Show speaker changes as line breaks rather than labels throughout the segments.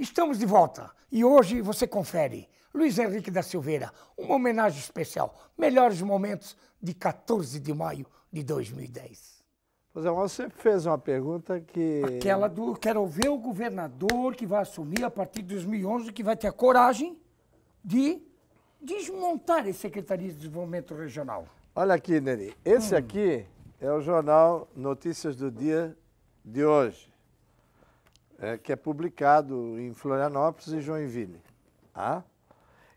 Estamos de volta e hoje você confere Luiz Henrique da Silveira, uma homenagem especial, melhores momentos de 14 de maio de 2010.
Pois é, mas você fez uma pergunta que...
Aquela do quero ver o governador que vai assumir a partir de 2011, que vai ter a coragem de desmontar as secretarias de desenvolvimento regional.
Olha aqui, Neri, esse aqui é o jornal Notícias do Dia de hoje, que é publicado em Florianópolis e Joinville. Tá?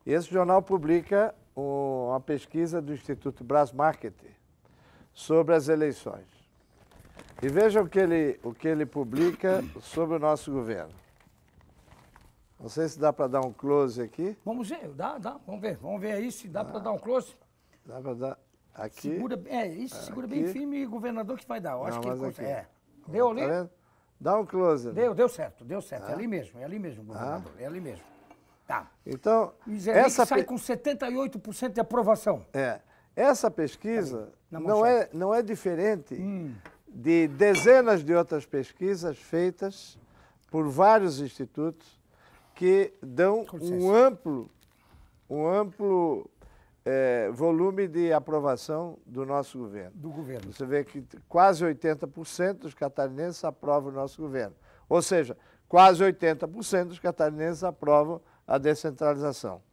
E esse jornal publica uma pesquisa do Instituto Brasmarket sobre as eleições. E veja o que ele publica sobre o nosso governo. Não sei se dá para dar um close aqui.
Vamos ver, dá, vamos ver aí se dá para dar um close.
Dá para dar aqui.
Segura, segura bem firme e o governador que vai dar. Eu acho que ele consegue.
Aqui.
Deu ali?
Tá vendo? Dá um close.
Deu certo. É ali mesmo, governador, é ali mesmo. Tá.
Então,
Luiz Henrique sai com 78% de aprovação.
Essa pesquisa não é diferente de dezenas de outras pesquisas feitas por vários institutos que dão um amplo volume de aprovação do nosso governo.
Do governo.
Você vê que quase 80% dos catarinenses aprovam o nosso governo. Ou seja, quase 80% dos catarinenses aprovam a descentralização.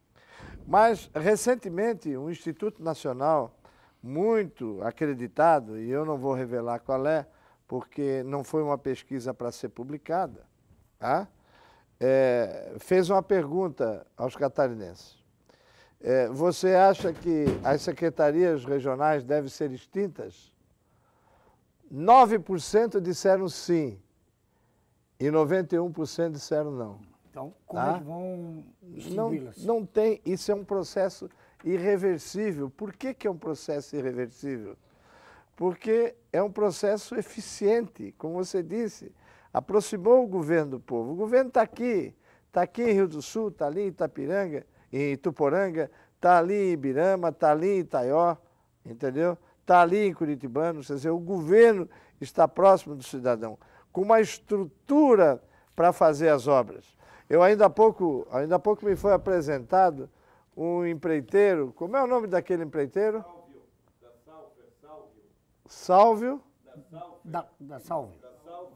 Mas, recentemente, um Instituto Nacional muito acreditado, e eu não vou revelar qual é, porque não foi uma pesquisa para ser publicada, tá? Fez uma pergunta aos catarinenses. Você acha que as secretarias regionais devem ser extintas? 9% disseram sim e 91% disseram não.
Então, como é que vão extingui-las?
Não tem, isso é um processo irreversível. Por que é um processo irreversível? Porque é um processo eficiente, como você disse, aproximou o governo do povo. O governo está aqui em Rio do Sul, está ali em Itapiranga, em Ituporanga, está ali em Ibirama, está ali em Itaió, entendeu? Está ali em Curitibano, quer dizer, o governo está próximo do cidadão, com uma estrutura para fazer as obras. Ainda há pouco me foi apresentado um empreiteiro, como é o nome daquele empreiteiro? Sálvio.
Da Salve.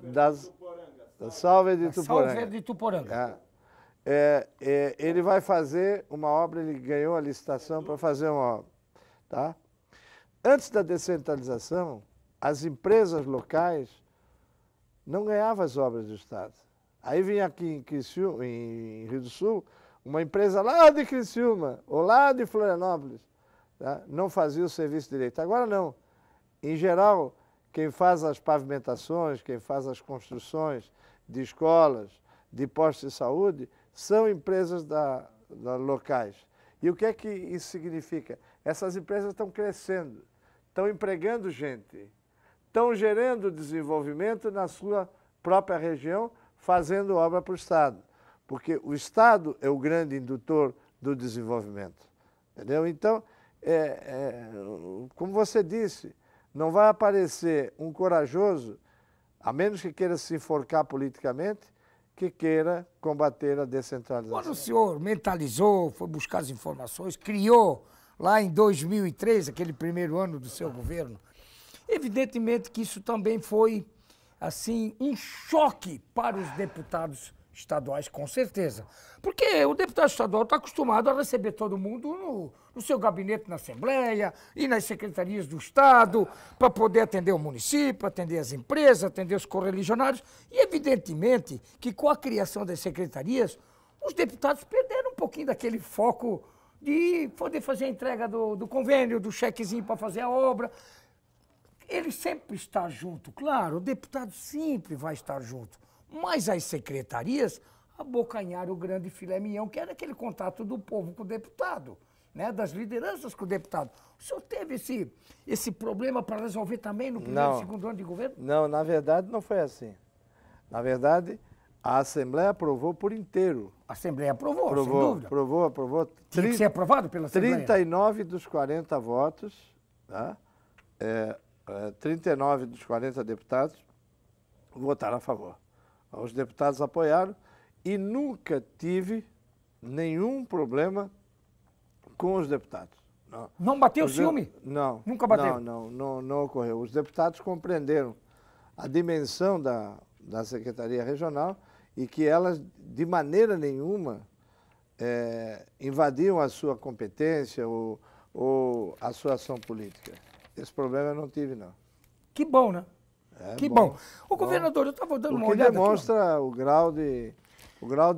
Da Salve de Ituporanga.
Salve de Ituporanga.
Ele vai fazer uma obra, ele ganhou a licitação para fazer uma obra. Tá? Antes da descentralização, as empresas locais não ganhavam as obras do Estado. Aí vinha aqui em Rio do Sul, uma empresa lá de Criciúma, ou lá de Florianópolis, tá? Não fazia o serviço direito. Agora não. Em geral, quem faz as pavimentações, quem faz as construções de escolas, de postos de saúde, são empresas locais. E o que é que isso significa? Essas empresas estão crescendo, estão empregando gente, estão gerando desenvolvimento na sua própria região, fazendo obra para o Estado. Porque o Estado é o grande indutor do desenvolvimento. Entendeu? Então, como você disse, não vai aparecer um corajoso, a menos que queira se enforcar politicamente, que queira combater a descentralização.
Quando o senhor mentalizou, foi buscar as informações, criou lá em 2003, aquele primeiro ano do seu governo, evidentemente que isso também foi, assim, um choque para os deputados estaduais, com certeza. Porque o deputado estadual está acostumado a receber todo mundo no seu gabinete na Assembleia e nas secretarias do Estado para poder atender o município, atender as empresas, atender os correligionários. E, evidentemente, que com a criação das secretarias, os deputados perderam um pouquinho daquele foco de poder fazer a entrega do convênio, do chequezinho para fazer a obra. Ele sempre está junto, claro, o deputado sempre vai estar junto. Mas as secretarias abocanharam o grande filé mignon, que era aquele contato do povo com o deputado, né? Das lideranças com o deputado. O senhor teve esse problema para resolver também no primeiro e segundo ano de governo?
Não, na verdade não foi assim. Na verdade, a Assembleia aprovou por inteiro.
A Assembleia aprovou, sem dúvida.
Aprovou.
Tinha que ser aprovado pela Assembleia.
39 dos 40 votos, tá? 39 dos 40 deputados votaram a favor. Os deputados apoiaram e nunca tive nenhum problema com os deputados.
Não bateu ciúme?
Não.
Nunca bateu?
Não ocorreu. Os deputados compreenderam a dimensão da Secretaria Regional e que elas, de maneira nenhuma, invadiam a sua competência ou a sua ação política. Esse problema eu não tive, não.
Que bom, né? Que bom. Ô, governador, eu estava dando uma olhada
aqui. O que demonstra o grau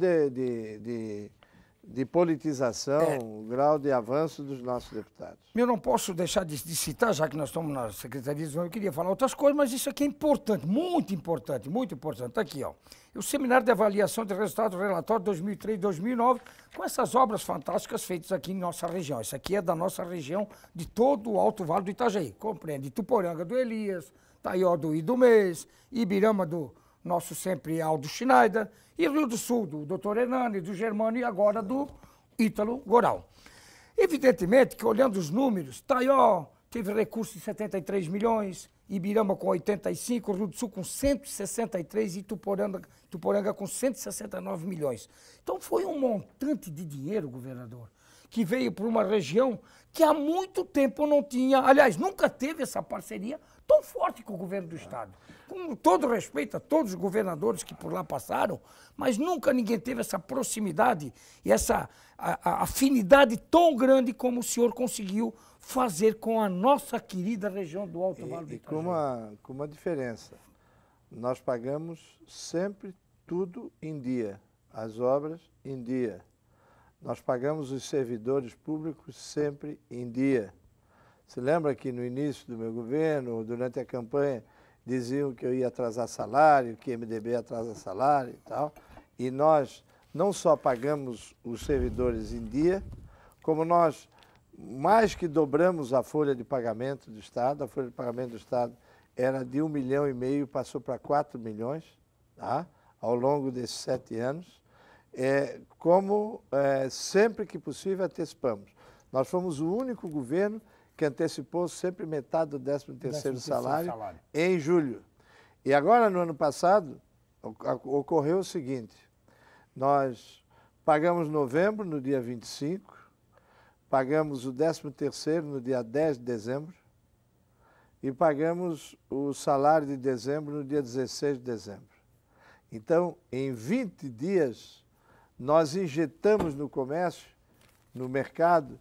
de politização, o grau de avanço dos nossos deputados.
Eu não posso deixar de citar, já que nós estamos na Secretaria de Desenvolvimento, eu queria falar outras coisas, mas isso aqui é importante, muito importante, muito importante. Está aqui, ó. O Seminário de Avaliação de Resultados Relatório 2003-2009, com essas obras fantásticas feitas aqui em nossa região. Isso aqui é da nossa região, de todo o Alto Vale do Itajaí. Compreende Ituporanga do Elias, Taió do Idumês, Ibirama do nosso sempre Aldo Schneider, e Rio do Sul, do Dr. Hernani, do Germano e agora do Ítalo Goral. Evidentemente que, olhando os números, Taió teve recurso de 73 milhões, Ibirama com 85, Rio do Sul com 163 e Ituporanga com 169 milhões. Então foi um montante de dinheiro, governador, que veio para uma região que há muito tempo não tinha, aliás, nunca teve essa parceria tão forte com o governo do Estado. Com todo respeito a todos os governadores que por lá passaram, mas nunca ninguém teve essa proximidade e essa afinidade tão grande como o senhor conseguiu fazer com a nossa querida região do Alto Vale do Itajaí.
Com uma diferença. Nós pagamos sempre tudo em dia, as obras em dia. Nós pagamos os servidores públicos sempre em dia. Se lembra que no início do meu governo, durante a campanha, diziam que eu ia atrasar salário, que MDB atrasa salário e tal. E nós não só pagamos os servidores em dia, como nós mais que dobramos a folha de pagamento do Estado. A folha de pagamento do Estado era de 1,5 milhão, passou para 4 milhões, tá? Ao longo desses 7 anos. Sempre que possível antecipamos. Nós fomos o único governo que antecipou sempre metade do 13º salário em julho. E agora, no ano passado, ocorreu o seguinte: nós pagamos novembro, no dia 25, pagamos o 13º no dia 10 de dezembro e pagamos o salário de dezembro no dia 16 de dezembro. Então, em 20 dias, nós injetamos no comércio, no mercado,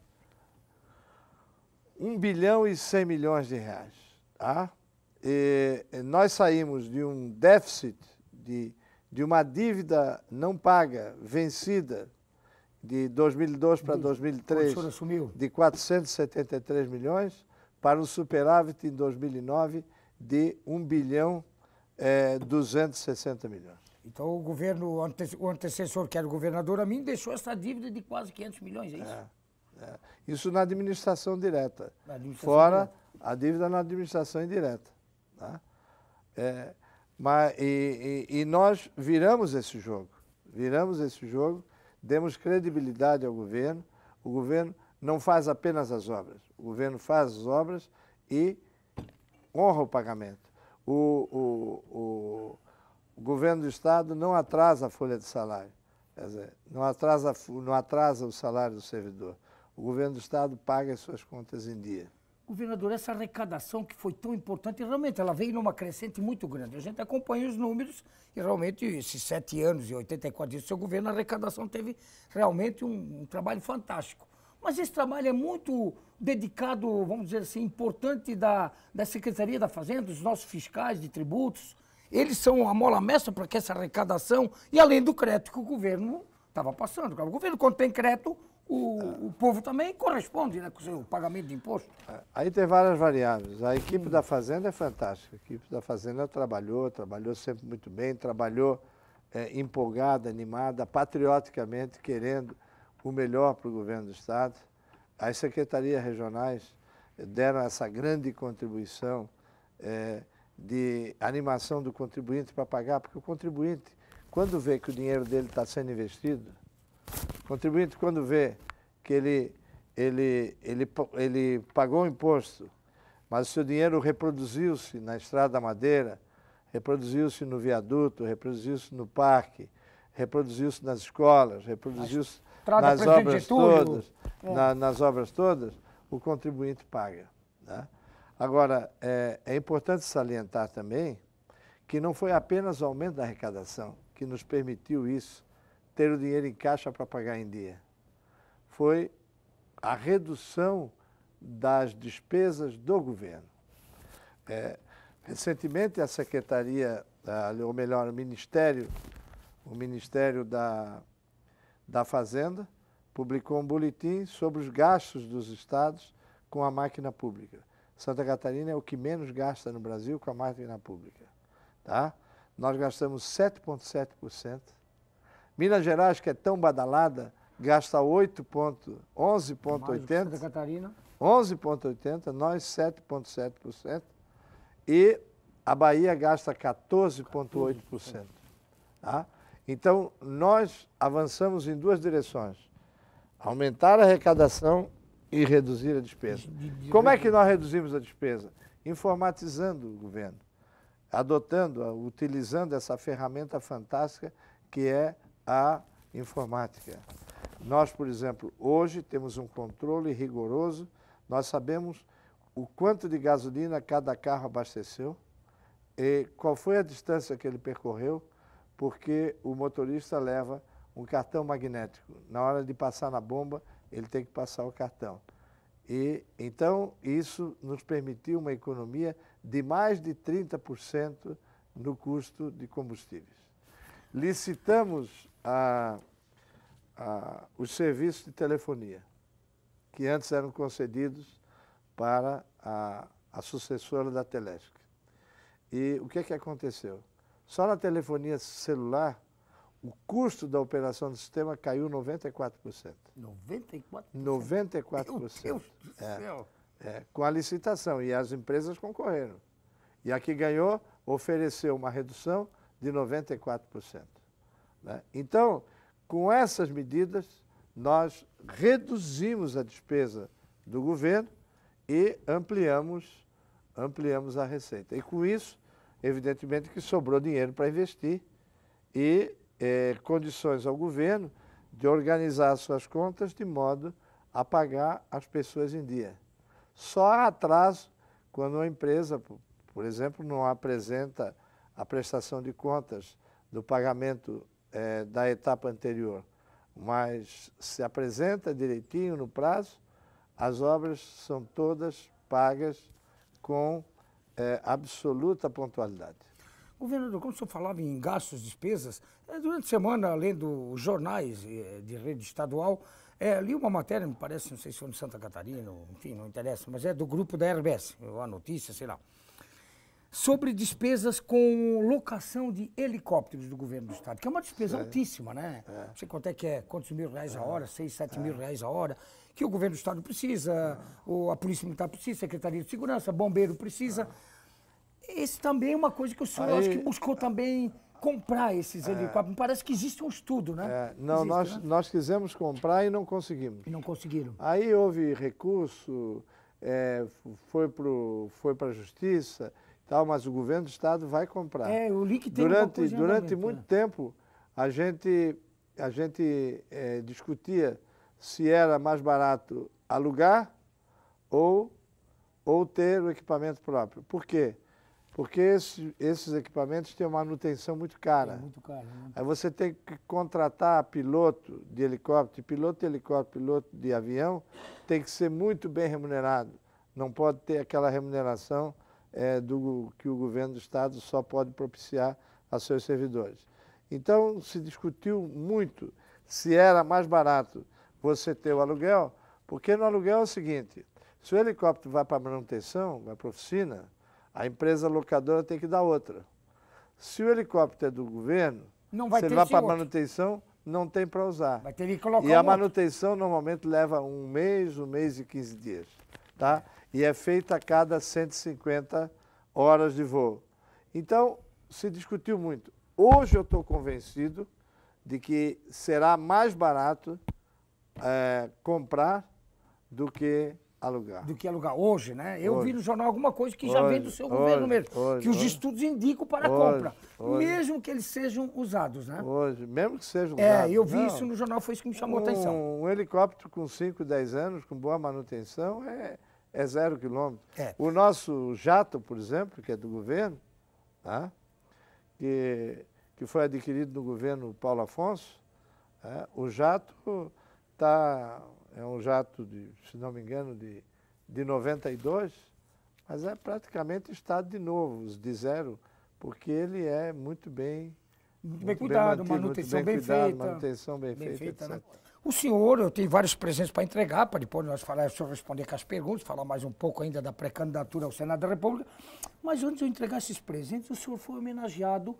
1 bilhão e 100 milhões de reais. Tá? E nós saímos de um déficit, de uma dívida não paga, vencida, de 2002 para 2003, de 473 milhões, para o superávit em 2009 de 1 bilhão 260 milhões.
Então o governo, o antecessor, que era o governador, a mim, deixou essa dívida de quase 500 milhões, é isso?
Isso na administração direta. Fora a dívida na administração indireta. Tá? E nós viramos esse jogo. Demos credibilidade ao governo. O governo não faz apenas as obras. O governo faz as obras e honra o pagamento. O governo do Estado não atrasa a folha de salário. Quer dizer, não atrasa o salário do servidor. O governo do Estado paga as suas contas em dia.
Governador, essa arrecadação que foi tão importante, realmente ela veio numa crescente muito grande. A gente acompanha os números e realmente esses 7 anos e 84 dias do seu governo, a arrecadação teve realmente um trabalho fantástico. Mas esse trabalho é muito dedicado, vamos dizer assim, importante da Secretaria da Fazenda, dos nossos fiscais de tributos. Eles são a mola mestra para que essa arrecadação, e além do crédito que o governo estava passando. O governo, quando tem crédito, o povo também corresponde, né, com o seu pagamento de imposto.
Aí tem várias variáveis. A equipe da Fazenda é fantástica. A equipe da Fazenda trabalhou sempre muito bem, trabalhou empolgada, animada, patrioticamente, querendo o melhor para o governo do Estado. As secretarias regionais deram essa grande contribuição de animação do contribuinte para pagar, porque o contribuinte, quando vê que o dinheiro dele está sendo investido, o contribuinte, quando vê que ele pagou o imposto, mas o seu dinheiro reproduziu-se na Estrada da Madeira, reproduziu-se no viaduto, reproduziu-se no parque, reproduziu-se nas escolas, reproduziu-se nas obras todas, nas obras todas, o contribuinte paga, né? Agora, é importante salientar também que não foi apenas o aumento da arrecadação que nos permitiu isso, ter o dinheiro em caixa para pagar em dia. Foi a redução das despesas do governo. Recentemente, a Secretaria, ou melhor, o Ministério da Fazenda publicou um boletim sobre os gastos dos estados com a máquina pública. Santa Catarina é o que menos gasta no Brasil com a máquina pública. Tá? Nós gastamos 7,7%. Minas Gerais, que é tão badalada, gasta 11,80%.
Santa Catarina?
11,80%, nós 7,7%. E a Bahia gasta 14,8%. Tá? Então, nós avançamos em duas direções. Aumentar a arrecadação e reduzir a despesa. Como é que nós reduzimos a despesa? Informatizando o governo, utilizando essa ferramenta fantástica que é a informática. Nós, por exemplo, hoje temos um controle rigoroso, nós sabemos o quanto de gasolina cada carro abasteceu e qual foi a distância que ele percorreu, porque o motorista leva um cartão magnético. Na hora de passar na bomba, ele tem que passar o cartão. E então isso nos permitiu uma economia de mais de 30% no custo de combustíveis. Licitamos os serviços de telefonia, que antes eram concedidos para a sucessora da Telesc. E o que aconteceu? Só na telefonia celular, o custo da operação do sistema caiu 94%.
94%?
94%.
Meu Deus do céu!
Com a licitação, e as empresas concorreram. E a que ganhou ofereceu uma redução de 94%. Né? Então, com essas medidas, nós reduzimos a despesa do governo e ampliamos a receita. E com isso, evidentemente que sobrou dinheiro para investir e condições ao governo de organizar as suas contas de modo a pagar as pessoas em dia. Só há atraso quando uma empresa, por exemplo, não apresenta a prestação de contas do pagamento da etapa anterior, mas se apresenta direitinho no prazo, as obras são todas pagas com absoluta pontualidade.
Governador, como o senhor falava em gastos, despesas, durante a semana, lendo os jornais de rede estadual, li uma matéria, me parece, não sei se foi no Santa Catarina, enfim, não interessa, mas é do grupo da RBS, a notícia, sei lá, sobre despesas com locação de helicópteros do governo do estado, que é uma despesa altíssima, né? Não sei quanto quantos mil reais a hora, 6, 7 mil reais a hora, que o governo do estado precisa, a Polícia Militar precisa, a Secretaria de Segurança, Bombeiro precisa. Esse também é uma coisa que o senhor acho que buscou também comprar esses helicópteros. Me parece que existe um estudo, né?
Não,
existe,
nós quisemos comprar e não conseguimos.
E não conseguiram.
Aí houve recurso, foi para a Justiça, tal, mas o governo do estado vai comprar.
O link tem
durante muito tempo, a gente discutia se era mais barato alugar ou ter o equipamento próprio. Por quê? Porque esses equipamentos têm uma manutenção muito cara.
É muito caro, né?
Aí você tem que contratar piloto de helicóptero, piloto de avião, tem que ser muito bem remunerado. Não pode ter aquela remuneração que o governo do estado só pode propiciar a seus servidores. Então, se discutiu muito se era mais barato você ter o aluguel, porque no aluguel é o seguinte, se o helicóptero vai para manutenção, vai para a oficina, a empresa locadora tem que dar outra. Se o helicóptero é do governo, se ele vai para manutenção, não tem para usar.
Vai ter que colocar
e a manutenção normalmente leva um mês e 15 dias. Tá? E é feita a cada 150 horas de voo. Então, se discutiu muito. Hoje eu estou convencido de que será mais barato comprar do que alugar.
Do que alugar hoje, né? Eu vi no jornal alguma coisa que já
Hoje,
vem do seu governo mesmo, que os
hoje.
estudos indicam para a
Hoje,
compra,
hoje.
mesmo que eles sejam usados, né?
Hoje, mesmo que seja
Eu vi isso no jornal, foi isso que me chamou a atenção.
Um helicóptero com 5, 10 anos, com boa manutenção, é 0 quilômetro.
É.
O nosso jato, por exemplo, que é do governo, tá? que foi adquirido no governo Paulo Afonso, o jato é um jato, se não me engano, de 92, mas é praticamente estado de novo, de zero, porque ele é muito bem
cuidado,
mantido,
manutenção bem
cuidado,
feita.
manutenção bem feita, etc.
Né? O senhor, eu tenho vários presentes para entregar, para depois nós falar, o senhor responder com as perguntas, falar mais um pouco ainda da pré-candidatura ao Senado da República. Mas antes de eu entregar esses presentes, o senhor foi homenageado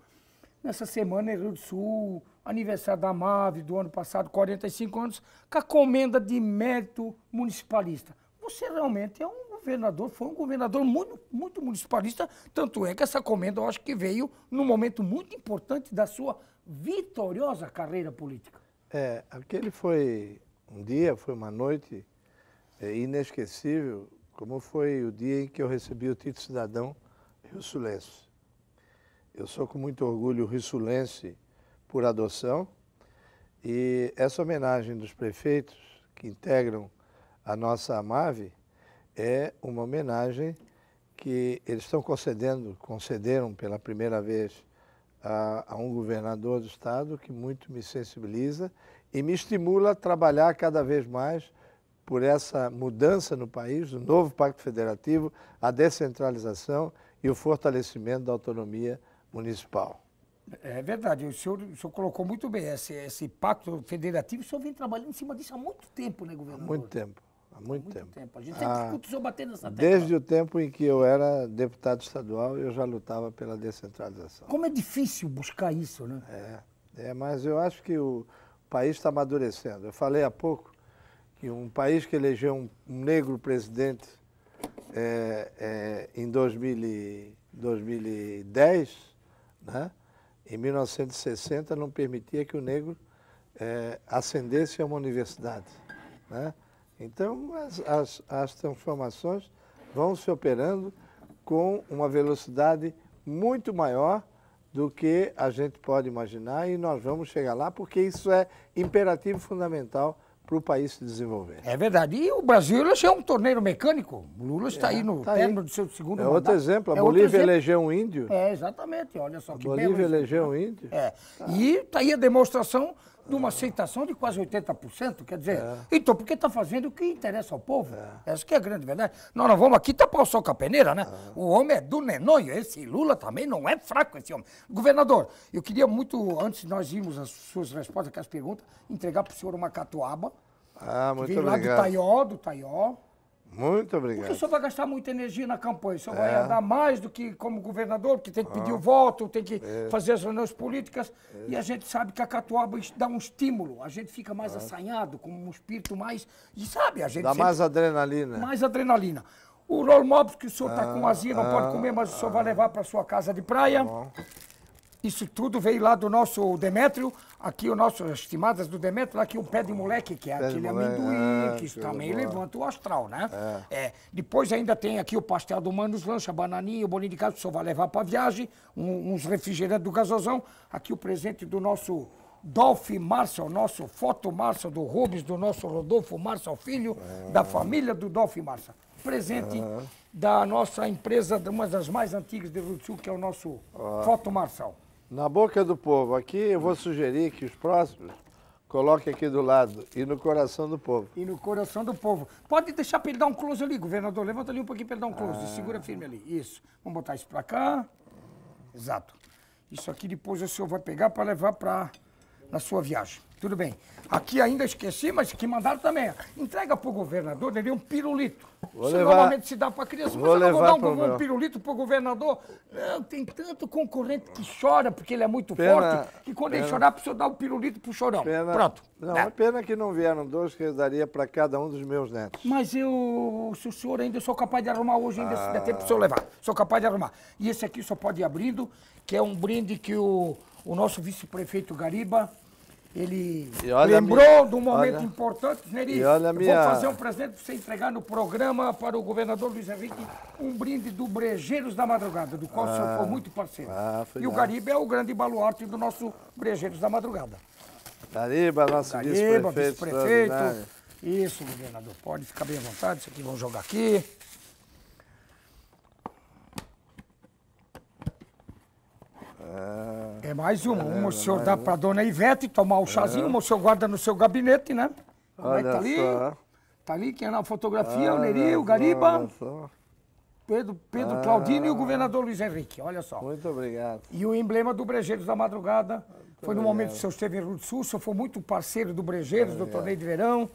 nessa semana em Rio do Sul, aniversário da MAV do ano passado, 45 anos, com a comenda de mérito municipalista. Você realmente é um governador, foi um governador muito, muito municipalista, tanto é que essa comenda eu acho que veio num momento muito importante da sua vitoriosa carreira política.
Aquele foi um dia, foi uma noite inesquecível, como foi o dia em que eu recebi o título cidadão rio-sulense. Eu sou com muito orgulho rio-sulense por adoção e essa homenagem dos prefeitos que integram a nossa AMAV é uma homenagem que eles estão concederam pela primeira vez a um governador do estado que muito me sensibiliza e me estimula a trabalhar cada vez mais por essa mudança no país, o novo Pacto Federativo, a descentralização e o fortalecimento da autonomia municipal.
É verdade, o senhor colocou muito bem esse pacto federativo, o senhor vem trabalhando em cima disso há muito tempo, né, governador?
Há muito tempo. Há muito tempo.
A gente sempre escuta o senhor batendo nessa tecla.
Desde o tempo em que eu era deputado estadual, eu já lutava pela descentralização.
Como é difícil buscar isso, né?
Mas eu acho que o país está amadurecendo. Eu falei há pouco que um país que elegeu um negro presidente em 2010, né? Em 1960, não permitia que o negro ascendesse a uma universidade, né? Então, as transformações vão se operando com uma velocidade muito maior do que a gente pode imaginar e nós vamos chegar lá porque isso é imperativo fundamental para o país se desenvolver.
É verdade. E o Brasil elegeu um torneiro mecânico. O Lula está aí no término do seu segundo mandato.
Outro exemplo. A Bolívia elegeu um índio.
Exatamente. Olha só que belo.
A Bolívia elegeu um índio.
E está aí a demonstração de uma aceitação de quase 80%. Quer dizer, então, porque está fazendo o que interessa ao povo. Essa que é a grande verdade. Nós não vamos aqui tapar o sol com a peneira, né? O homem é do nenonho. Esse Lula também não é fraco, esse homem. Governador, eu queria muito, antes de nós irmos às suas respostas, com as perguntas, entregar para o senhor uma catuaba.
Muito
obrigado. Lá do Taió.
Muito obrigado.
Porque o senhor vai gastar muita energia na campanha, o senhor vai andar mais do que como governador, porque tem que pedir o voto, tem que fazer as reuniões políticas, e a gente sabe que a catuaba dá um estímulo, a gente fica mais assanhado, com um espírito mais, e sabe, a gente
dá mais adrenalina.
Mais adrenalina. O Rolmobs, que o senhor está com azia, não pode comer, mas o senhor vai levar para sua casa de praia. Isso tudo veio lá do nosso Demétrio, aqui o nosso, as estimadas do Demétrio, lá aqui o pé de moleque, que é aquele amendoim, que isso também levanta o astral, né? Depois ainda tem aqui o pastel do Manos Lancha, a bananinha, o bolinho de casa, que o senhor vai levar para a viagem, uns refrigerantes do gasosão, aqui o presente do nosso Dolph Marçal, nosso Foto Marçal do Rubens, do nosso Rodolfo Marçal Filho, da família do Dolph Marçal. Presente da nossa empresa, uma das mais antigas de Rio do Sul, que é o nosso Foto Marçal.
Na boca do povo. Aqui eu vou sugerir que os próximos coloquem aqui do lado e no coração do povo.
E no coração do povo. Pode deixar para ele dar um close ali, governador. Levanta ali um pouquinho para ele dar um close. Segura firme ali. Isso. Vamos botar isso para cá. Exato. Isso aqui depois o senhor vai pegar para levar na sua viagem. Tudo bem. Aqui ainda esqueci, mas que mandaram também. Entrega para o governador, ele um pirulito. Normalmente se dá para a criança, mas eu não vou dar um pirulito para o governador. Não, tem tanto concorrente que chora porque ele é muito forte, que quando ele chorar, precisa dar um pirulito para o chorão. Pronto.
Não, é pena que não vieram dois, que eu daria para cada um dos meus netos.
Mas se o senhor ainda, eu sou capaz de arrumar hoje, ainda se der tempo para o senhor levar. Sou capaz de arrumar. E esse aqui só pode ir abrindo, que é um brinde que o nosso vice-prefeito Gariba Ele
E olha
lembrou de um momento importante, Neri.
e olha a
Eu
minha-
vou fazer um presente para você entregar no programa para o governador Luiz Henrique, um brinde do Brejeiros da Madrugada, do qual o senhor foi muito parceiro.
foi
E o
nada.
Gariba é o grande baluarte do nosso Brejeiros da Madrugada.
Gariba, nosso
Gariba,
vice-prefeito
vice-prefeito.
extraordinário.
Isso, governador. Pode ficar bem à vontade. Isso aqui vamos jogar aqui. É mais uma. Uma o senhor dá para a dona Ivete tomar o chazinho, uma o senhor guarda no seu gabinete, né?
Olha
Tá ali.
só.
Tá ali quem é na fotografia, o Neri, o Gariba,
Olha só.
Pedro Claudino e o governador Luiz Henrique. Olha só.
Muito obrigado.
E o emblema do Brejeiros da Madrugada. Foi no momento que o senhor esteve em Rio do Sul, o senhor foi muito parceiro do Brejeiros, do torneio de verão.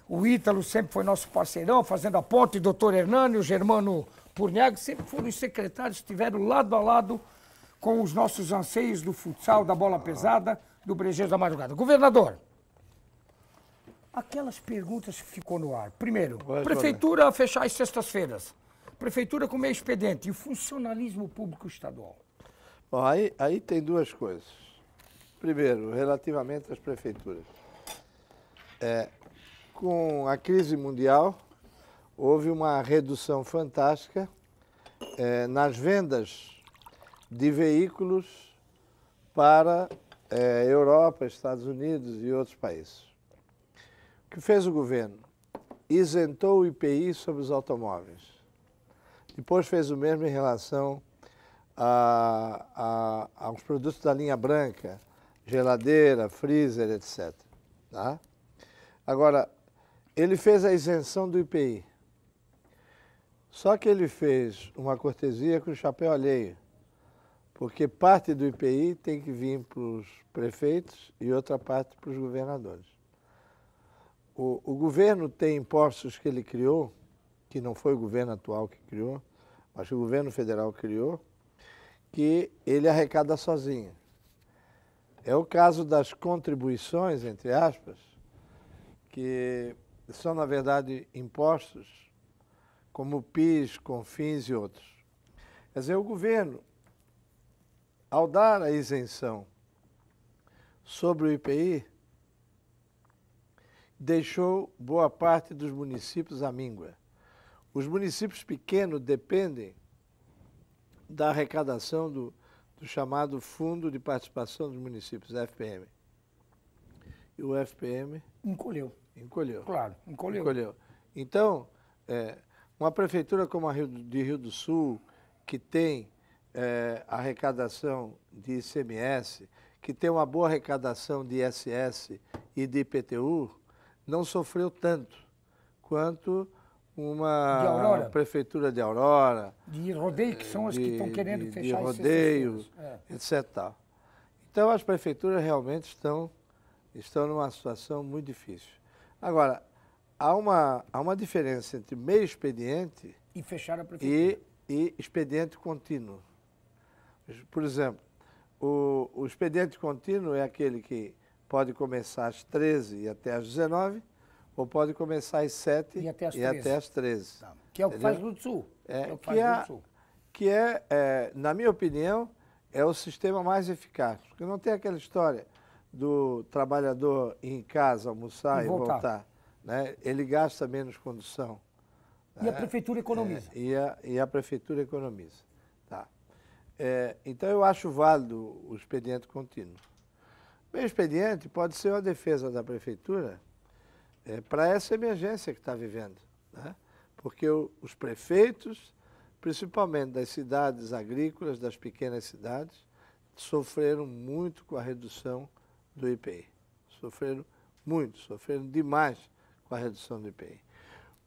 O Ítalo sempre foi nosso parceirão, fazendo a ponte, o doutor Hernani, o Germano Purniago, sempre foram os secretários que estiveram lado a lado com os nossos anseios do futsal, da bola pesada, do Brejeiros da Madrugada. Governador, aquelas perguntas que ficou no ar. Primeiro, prefeitura fechar as sextas-feiras. Prefeitura com meio expediente e o funcionalismo público estadual.
Bom, aí tem duas coisas. Primeiro, relativamente às prefeituras. Com a crise mundial, houve uma redução fantástica nas vendas de veículos para Europa, Estados Unidos e outros países. O que fez o governo? Isentou o IPI sobre os automóveis. Depois fez o mesmo em relação aos produtos da linha branca, geladeira, freezer, etc. Tá? Agora, ele fez a isenção do IPI. Só que ele fez uma cortesia com o chapéu alheio, porque parte do IPI tem que vir para os prefeitos e outra parte para os governadores. O governo tem impostos que ele criou, que não foi o governo atual que criou, mas o governo federal criou, que ele arrecada sozinho. É o caso das contribuições, entre aspas, que são, na verdade, impostos, como PIS, CONFINS e outros. Quer dizer, o governo, ao dar a isenção sobre o IPI, deixou boa parte dos municípios à míngua. Os municípios pequenos dependem da arrecadação do chamado Fundo de Participação dos Municípios, FPM. E o FPM...
Encolheu.
Encolheu.
Claro, encolheu.
Então, uma prefeitura como a de Rio do Sul, que tem arrecadação de ICMS, que tem uma boa arrecadação de ISS e de IPTU, não sofreu tanto quanto uma prefeitura de Aurora.
De rodeio, que são as que estão querendo fechar
de rodeio, etc. Tal. Então, as prefeituras realmente estão numa situação muito difícil. Agora, há uma diferença entre meio expediente
e fechar a prefeitura
e expediente contínuo. Por exemplo, o expediente contínuo é aquele que pode começar às 13 e até às 19, ou pode começar às 7 e até às 13.
Tá. Que é o que faz Rio do Sul.
Na minha opinião, é o sistema mais eficaz. Porque não tem aquela história do trabalhador ir em casa, almoçar e voltar. Né? Ele gasta menos condução.
E a prefeitura economiza.
E a prefeitura economiza. Tá. Então, eu acho válido o expediente contínuo. O expediente pode ser uma defesa da prefeitura para essa emergência que está vivendo. Né? Porque os prefeitos, principalmente das cidades agrícolas, das pequenas cidades, sofreram muito com a redução do IPI. Sofreram demais com a redução do IPI.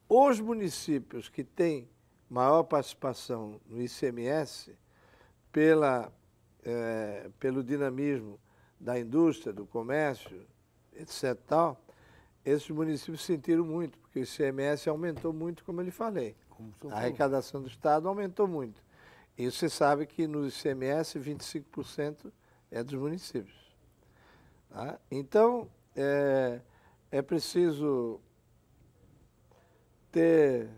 Os municípios que têm maior participação no ICMS, pelo dinamismo da indústria, do comércio, etc. Tal, esses municípios sentiram muito, porque o ICMS aumentou muito, como eu lhe falei. A arrecadação do Estado aumentou muito. E você sabe que no ICMS 25% é dos municípios. Tá? Então, é preciso ter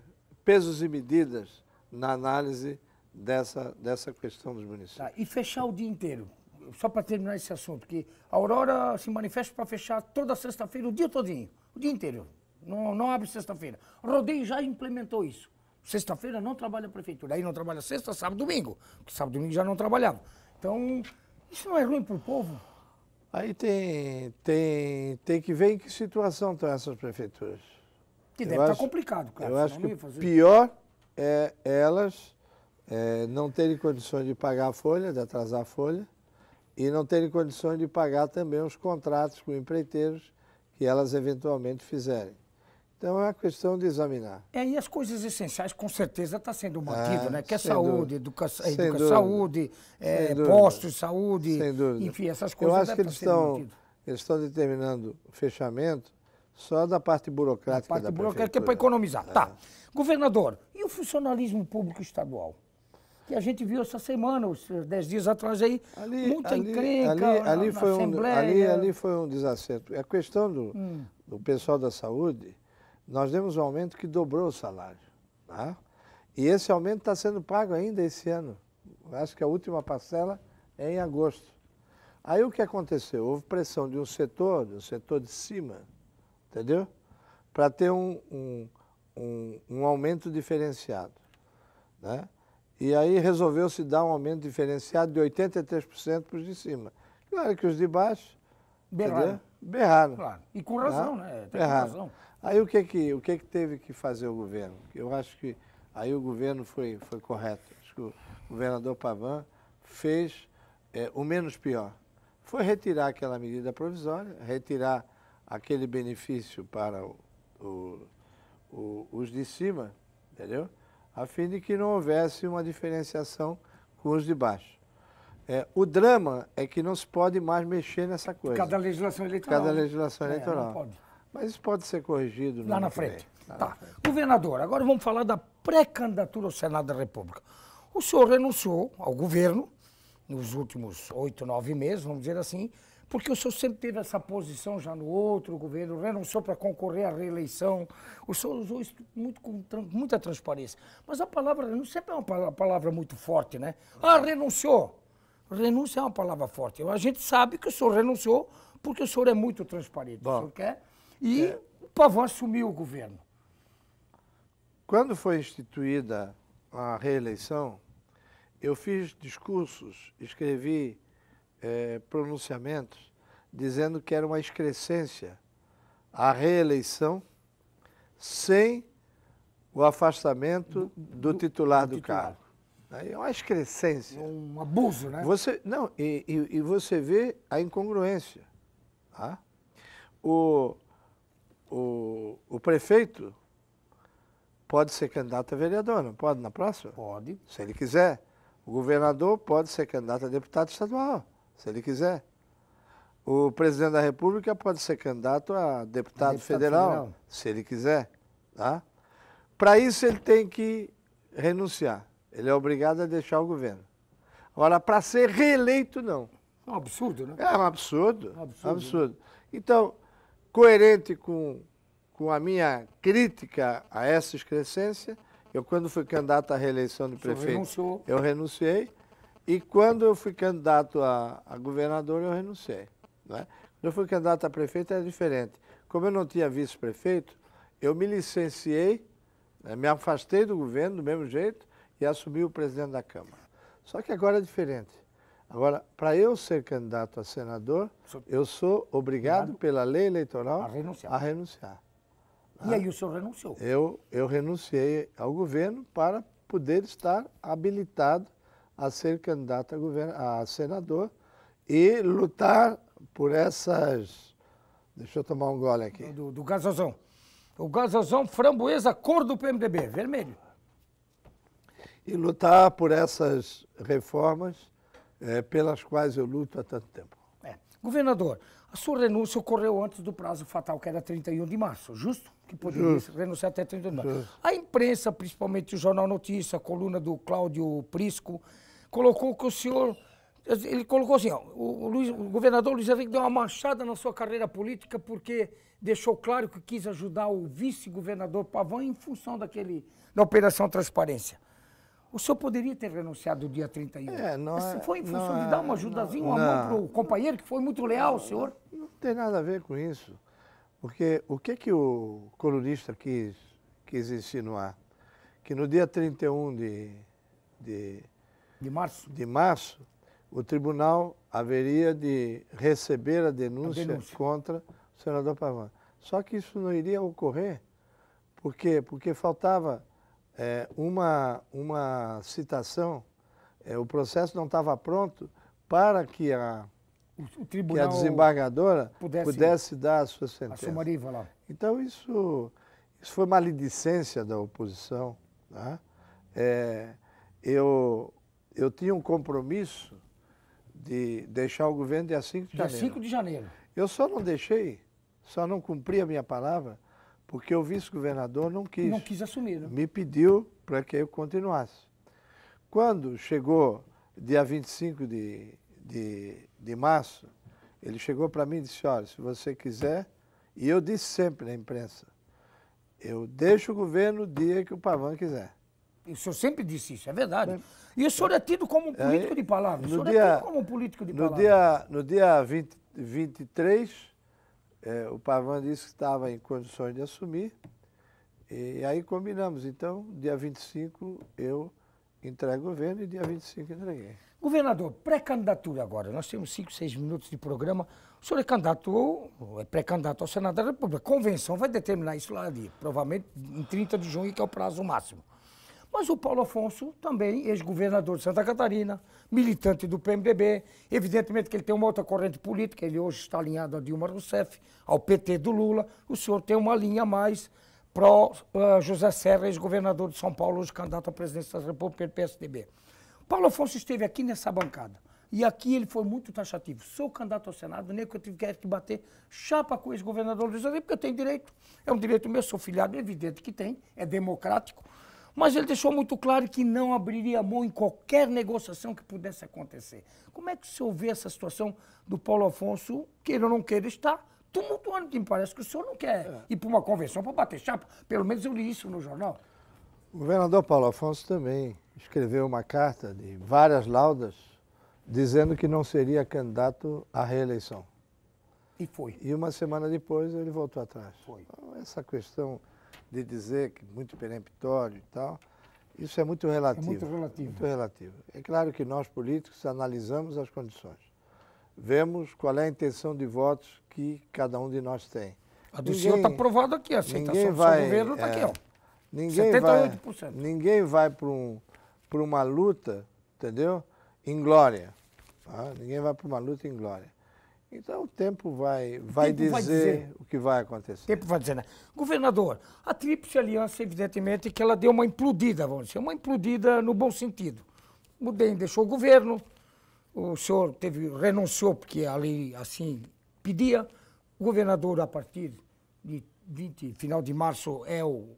pesos e medidas na análise dessa questão dos municípios.
Tá. E fechar o dia inteiro? só para terminar esse assunto, que a Aurora se manifesta para fechar toda sexta-feira, o dia todinho, o dia inteiro. Não abre sexta-feira. Rodeio já implementou isso. Sexta-feira não trabalha a prefeitura. Aí não trabalha sexta, sábado, domingo. Porque sábado e domingo já não trabalhava. Então, isso não é ruim para o povo?
Aí tem que ver em que situação estão essas prefeituras.
Que deve estar complicado, cara.
Eu acho que o pior é elas não terem condições de pagar a folha, de atrasar a folha, e não terem condições de pagar também os contratos com empreiteiros que elas eventualmente fizerem. Então é uma questão de examinar.
E as coisas essenciais com certeza está sendo mantido, né? Que é saúde, educação, postos de saúde, enfim, essas coisas.
Eu acho que eles estão determinando o fechamento só da parte burocrática da prefeitura.
Que é para economizar. Tá. Governador, e o funcionalismo público estadual? Que a gente viu essa semana, uns 10 dias atrás aí, muita encrenca na Assembleia.
Ali foi um desacerto. A questão do pessoal da saúde, nós demos um aumento que dobrou o salário. Tá? E esse aumento está sendo pago ainda esse ano. Acho que a última parcela é em agosto. Aí o que aconteceu? Houve pressão de um setor de cima, entendeu? Para ter um aumento diferenciado. Né? E aí resolveu-se dar um aumento diferenciado de 83% para os de cima. Claro que os de baixo berraram. Claro.
E com razão, né?
Tem razão. Aí o que teve que fazer o governo? Eu acho que aí o governo foi correto. Acho que o governador Pavão fez o menos pior. Foi retirar aquela medida provisória, retirar aquele benefício para os de cima, entendeu? A fim de que não houvesse uma diferenciação com os de baixo. O drama é que não se pode mais mexer nessa coisa.
Cada legislação eleitoral.
Não pode. Mas isso pode ser corrigido
lá na frente. Tá. Governador, agora vamos falar da pré-candidatura ao Senado da República. O senhor renunciou ao governo nos últimos 8, 9 meses, vamos dizer assim, porque o senhor sempre teve essa posição já no outro governo, renunciou para concorrer à reeleição. O senhor usou isso com muita transparência. Mas a palavra renúncia sempre é uma palavra muito forte, né? Renunciou. Renúncia é uma palavra forte. A gente sabe que o senhor renunciou porque o senhor é muito transparente.
Bom,
o senhor quer? E o Pavão assumiu o governo.
Quando foi instituída a reeleição, eu fiz discursos, escrevi pronunciamentos, dizendo que era uma excrescência a reeleição sem o afastamento do titular do cargo. É uma excrescência.
Um abuso, né?
E você vê a incongruência. Tá? O prefeito pode ser candidato a vereador, não pode na próxima?
Pode.
Se ele quiser. O governador pode ser candidato a deputado estadual, se ele quiser. O presidente da República pode ser candidato a deputado federal, se ele quiser. Tá? Para isso, ele tem que renunciar. Ele é obrigado a deixar o governo. Agora, para ser reeleito, não.
É um absurdo, né?
É um absurdo. Absurdo. Então, coerente com a minha crítica a essa excrescência, eu, quando fui candidato à reeleição de prefeito, eu renunciei. E quando eu fui candidato a governador, eu renunciei. Né? Quando eu fui candidato a prefeito, era diferente. Como eu não tinha vice-prefeito, eu me licenciei, me afastei do governo do mesmo jeito e assumi o presidente da Câmara. Só que agora é diferente. Agora, para eu ser candidato a senador, eu sou obrigado pela lei eleitoral a renunciar.
E aí o senhor renunciou?
Eu renunciei ao governo para poder estar habilitado a ser candidato a senador e lutar por essas... Deixa eu tomar um gole aqui.
Do gasozão. O gasozão framboesa, cor do PMDB, vermelho.
E lutar por essas reformas pelas quais eu luto há tanto tempo.
Governador, a sua renúncia ocorreu antes do prazo fatal, que era 31 de março, justo? Que poderia renunciar até 31 de março. Justo. A imprensa, principalmente o Jornal Notícia, a coluna do Cláudio Prisco, colocou que o senhor... Ele colocou assim, ó, o governador Luiz Henrique deu uma manchada na sua carreira política porque deixou claro que quis ajudar o vice-governador Pavão em função da Operação Transparência. O senhor poderia ter renunciado no dia 31. Foi em função
não
de dar uma ajudazinha, um amor para o companheiro que foi muito leal ao senhor?
Não tem nada a ver com isso. Porque o que o colunista quis insinuar? Que no dia 31 de março, o tribunal haveria de receber a denúncia contra o senador Pavão. Só que isso não iria ocorrer. Por quê? Porque faltava uma citação, o processo não estava pronto para que a desembargadora pudesse dar a sua sentença.
A sumariva lá.
Então isso foi maledicência da oposição. Tá? Eu tinha um compromisso de deixar o governo dia 5 de janeiro.
Dia 5 de janeiro.
Eu só não cumpri a minha palavra, porque o vice-governador não quis.
Não quis assumir, né?
Me pediu para que eu continuasse. Quando chegou dia 25 de março, ele chegou para mim e disse, olha, se você quiser, e eu disse sempre na imprensa, eu deixo o governo o dia que o Pavão quiser.
E o senhor sempre disse isso, é verdade. E o senhor é tido como um político de palavra. O senhor é tido como um político de palavra.
No dia 23, o Pavão disse que estava em condições de assumir, e aí combinamos. Então, dia 25 eu entrego o governo e dia 25 entreguei.
Governador, pré-candidatura agora. Nós temos 5, 6 minutos de programa. O senhor é pré-candidato ao Senado da República. A convenção vai determinar isso lá ali, provavelmente em 30 de junho, que é o prazo máximo. Mas o Paulo Afonso, também ex-governador de Santa Catarina, militante do PMDB, evidentemente que ele tem uma outra corrente política, ele hoje está alinhado a Dilma Rousseff, ao PT do Lula, o senhor tem uma linha mais pró-José Serra, ex-governador de São Paulo, hoje candidato à presidência da República pelo PSDB. Paulo Afonso esteve aqui nessa bancada, e aqui ele foi muito taxativo. Sou candidato ao Senado, nem que eu tivesse que bater chapa com o ex-governador Luiz Henrique, porque eu tenho direito, é um direito meu, sou filiado, é evidente que tem, é democrático, mas ele deixou muito claro que não abriria mão em qualquer negociação que pudesse acontecer. Como é que o senhor vê essa situação do Paulo Afonso, queira ou não queira, está tumultuando, que me parece que o senhor não quer ir para uma convenção para bater chapa? Pelo menos eu li isso no jornal.
O governador Paulo Afonso também escreveu uma carta de várias laudas dizendo que não seria candidato à reeleição.
E foi.
E uma semana depois ele voltou atrás.
Foi.
Então, essa questão de dizer que muito peremptório e tal, isso é muito relativo.
É muito relativo.
Muito relativo. É claro que nós políticos analisamos as condições. Vemos qual é a intenção de votos que cada um de nós tem.
A do senhor está provado aqui, a aceitação do seu governo está aqui, ó.
Ninguém vai para uma luta, entendeu? Em glória. Tá? Ninguém vai para uma luta em glória. Então o tempo vai dizer o que vai acontecer.
O tempo vai dizer, né? Governador, a Tríplice Aliança, evidentemente, que ela deu uma implodida, vamos dizer, uma implodida no bom sentido. O DEM deixou o governo, o senhor renunciou porque a lei assim pedia. O governador, a partir de final de março, é o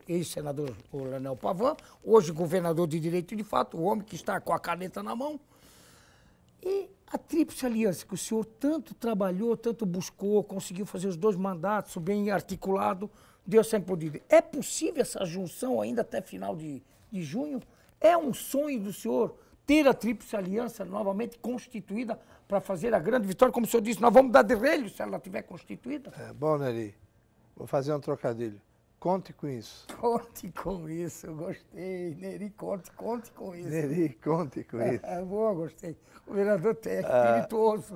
ex-senador Leonel Pavão, hoje governador de direito de fato, o homem que está com a caneta na mão. E a Tríplice Aliança, que o senhor tanto trabalhou, tanto buscou, conseguiu fazer os 2 mandatos, bem articulado, deu essa implodida. É possível essa junção ainda até final de junho? É um sonho do senhor ter a Tríplice Aliança novamente constituída para fazer a grande vitória? Como o senhor disse, nós vamos dar de relho se ela estiver constituída.
Bom, Neri, vou fazer um trocadilho. Conte com isso.
Conte com isso, eu gostei. Neri, conte com isso.
Neri, conte com isso.
Boa, gostei. O vereador é espirituoso.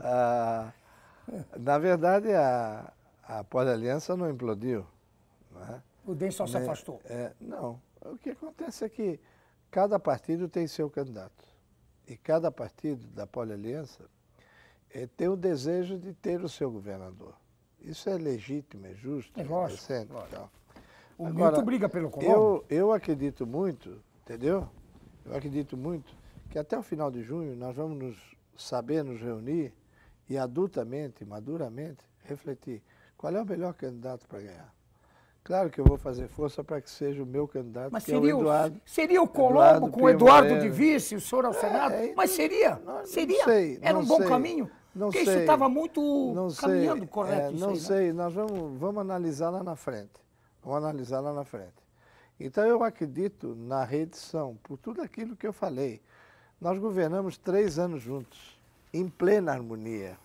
Na verdade, a Poli-Aliança não implodiu. Não é?
O DEM só se afastou.
Não. O que acontece é que cada partido tem seu candidato. E cada partido da Poli-Aliança tem o desejo de ter o seu governador. Isso é legítimo, é justo,
é lógico,
decente.
Lógico. O Milton briga pelo comando.
Eu acredito muito, entendeu? Eu acredito muito que até o final de junho nós vamos saber nos reunir e adultamente, maduramente, refletir qual é o melhor candidato para ganhar. Claro que eu vou fazer força para que seja o meu candidato,
mas
que é o Eduardo.
Seria o Colombo com o Eduardo de vice, o senhor ao Senado? Mas seria? Seria?
Não sei,
era um bom caminho? Porque isso estava muito caminhando correto.
Não sei, nós vamos analisar lá na frente. Vamos analisar lá na frente. Então, eu acredito na reedição, por tudo aquilo que eu falei. Nós governamos 3 anos juntos, em plena harmonia.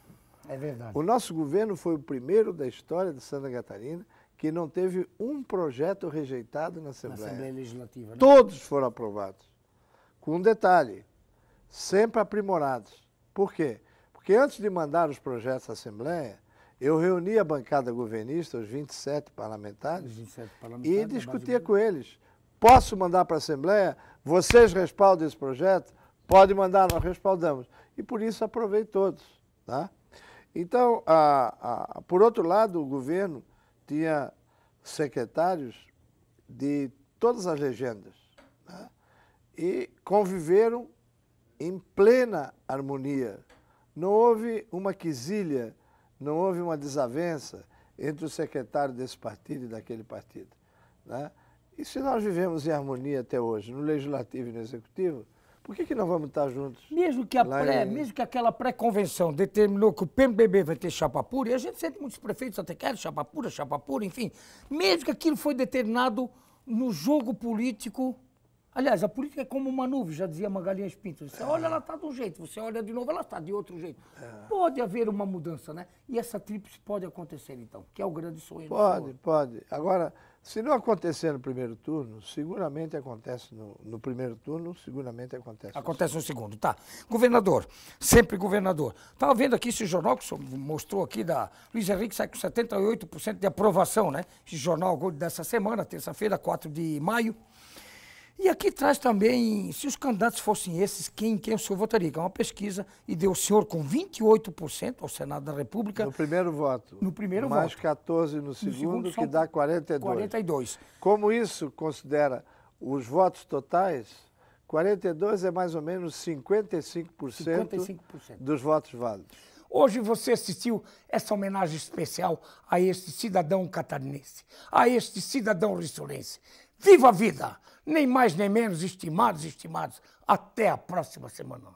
É verdade.
O nosso governo foi o primeiro da história de Santa Catarina que não teve um projeto rejeitado na Assembleia.
Na Assembleia Legislativa, né?
Todos foram aprovados. Com um detalhe, sempre aprimorados. Por quê? Porque antes de mandar os projetos à Assembleia, eu reunia a bancada governista, os 27 parlamentares, e discutia com eles. Posso mandar para a Assembleia? Vocês respaldam esse projeto? Pode mandar, nós respaldamos. E por isso aprovei todos. Tá? Então, por outro lado, o governo tinha secretários de todas as legendas, né? E conviveram em plena harmonia. Não houve uma quizilha, não houve uma desavença entre o secretário desse partido e daquele partido, né? E se nós vivemos em harmonia até hoje, no Legislativo e no Executivo, por que não vamos estar juntos?
Mesmo que aquela pré-convenção determinou que o PMDB vai ter chapa pura, e a gente sente muitos prefeitos até querem chapa pura, enfim. Mesmo que aquilo foi determinado no jogo político. Aliás, a política é como uma nuvem, já dizia Magalhães Pinto. Você olha, ela está de um jeito, você olha de novo, ela está de outro jeito. Pode haver uma mudança, né? E essa tríplice pode acontecer, então, que é o grande sonho.
Pode. Agora, se não acontecer no primeiro turno, seguramente acontece no primeiro turno, seguramente acontece.
Acontece no segundo, tá. Governador, sempre governador. Estava vendo aqui esse jornal que o senhor mostrou aqui, da Luiz Henrique, sai com 78% de aprovação, né? Esse jornal dessa semana, terça-feira, 4 de maio. E aqui traz também, se os candidatos fossem esses, quem o senhor votaria? Que é uma pesquisa, e deu o senhor com 28% ao Senado da República.
No primeiro voto.
No primeiro
mais
voto.
14 no segundo, que dá 42.
42.
Como isso considera os votos totais, 42 é mais ou menos 55% dos votos válidos.
Hoje você assistiu essa homenagem especial a este cidadão catarinense, a este cidadão rissolense. Viva a vida! Nem mais nem menos, estimados e estimados. Até a próxima semana.